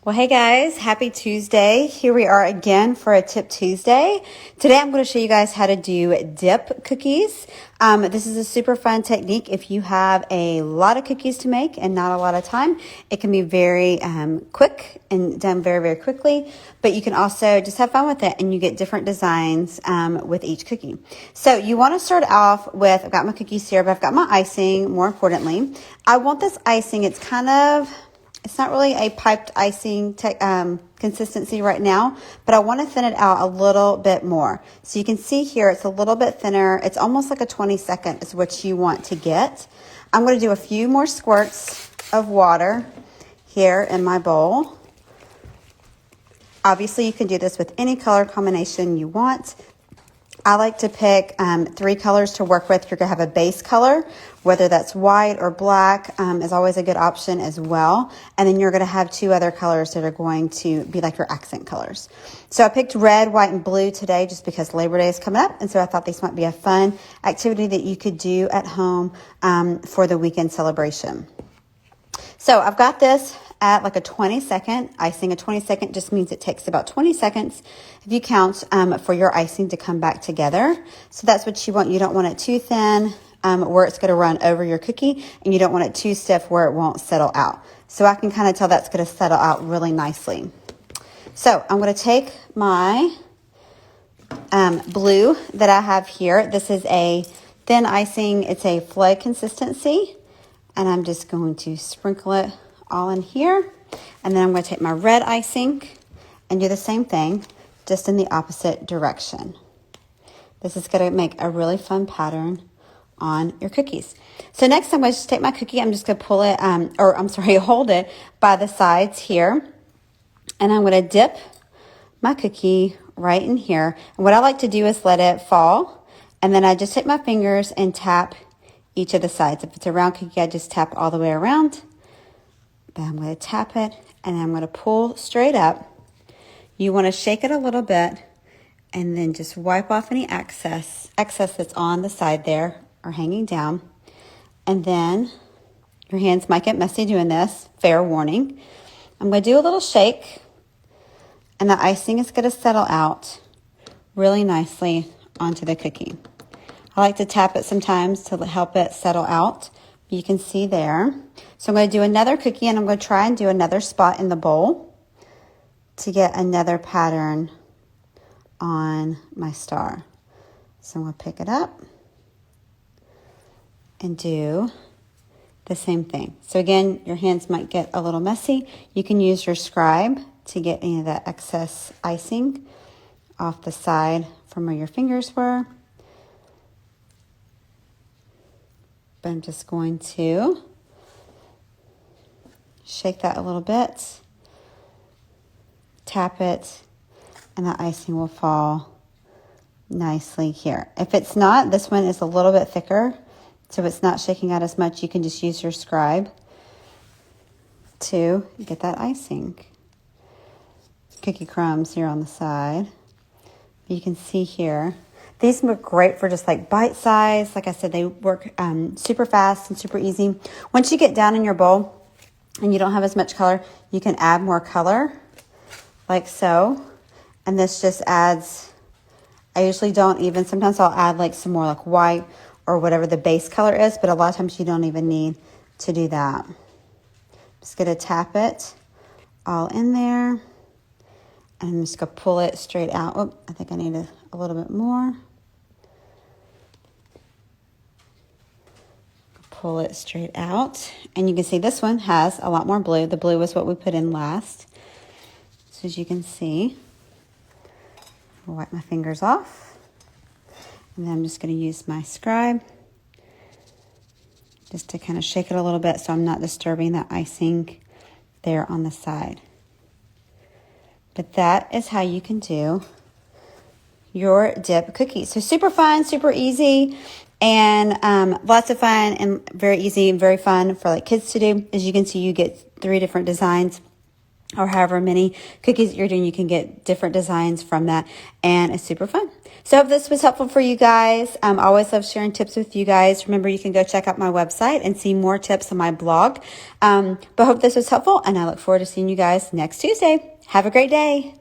Well, hey guys, happy Tuesday. Here we are again for a Tip Tuesday. Today I'm going to show you guys how to do dip cookies. This is a super fun technique. If you have a lot of cookies to make and not a lot of time, it can be very quick and done very, very quickly. But you can also just have fun with it and you get different designs with each cookie. So you want to start off with, I've got my cookie syrup, I've got my icing. More importantly, I want this icing, it's not really a piped icing consistency right now, but I want to thin it out a little bit more. So you can see here, it's a little bit thinner. It's almost like a 20-second is what you want to get. I'm going to do a few more squirts of water here in my bowl. Obviously, you can do this with any color combination you want. I like to pick 3 colors to work with. You're going to have a base color, whether that's white or black is always a good option as well. And then you're going to have 2 other colors that are going to be like your accent colors. So I picked red, white, and blue today just because Labor Day is coming up. And so I thought these might be a fun activity that you could do at home for the weekend celebration. So I've got this at like a 20-second icing. A 20-second just means it takes about 20 seconds if you count for your icing to come back together. So that's what you want. You don't want it too thin where it's going to run over your cookie, and you don't want it too stiff where it won't settle out. So I can kind of tell that's going to settle out really nicely. So I'm going to take my blue that I have here. This is a thin icing. It's a flag consistency. And I'm just going to sprinkle it all in here. And then I'm going to take my red icing and do the same thing, just in the opposite direction. This is going to make a really fun pattern on your cookies. So next I'm going to just take my cookie. I'm just going to pull it, hold it by the sides here. And I'm going to dip my cookie right in here. And what I like to do is let it fall. And then I just take my fingers and tap each of the sides. If it's a round cookie, I just tap all the way around. Then I'm going to tap it, and I'm going to pull straight up. You want to shake it a little bit, and then just wipe off any excess that's on the side there or hanging down. And then your hands might get messy doing this, fair warning. I'm going to do a little shake, and the icing is going to settle out really nicely onto the cookie. I like to tap it sometimes to help it settle out. You can see there. So I'm going to do another cookie, and I'm going to try and do another spot in the bowl to get another pattern on my star. So I'm going to pick it up and do the same thing. So again, your hands might get a little messy. You can use your scribe to get any of that excess icing off the side from where your fingers were. But I'm just going to shake that a little bit, tap it, and the icing will fall nicely here. If it's not, this one is a little bit thicker, so it's not shaking out as much. You can just use your scribe to get that icing. Cookie crumbs here on the side. You can see here. These work great for just like bite size. Like I said, they work super fast and super easy. Once you get down in your bowl and you don't have as much color, you can add more color like so. And this just adds, I usually don't even, sometimes I'll add like some more like white or whatever the base color is, but a lot of times you don't even need to do that. Just gonna tap it all in there. And I'm just gonna pull it straight out. Oh, I think I need a little bit more. Pull it straight out, and you can see this one has a lot more blue. The blue is what we put in last. So as you can see, I'll wipe my fingers off, and then I'm just going to use my scribe just to kind of shake it a little bit so I'm not disturbing the icing there on the side. But that is how you can do your dip cookies. So super fun, super easy, and lots of fun and very easy and very fun for like kids to do. As you can see, you get 3 different designs or however many cookies that you're doing, you can get different designs from that, and it's super fun. So I hope this was helpful for you guys. I always love sharing tips with you guys. Remember, you can go check out my website and see more tips on my blog. But I hope this was helpful, and I look forward to seeing you guys next Tuesday. Have a great day.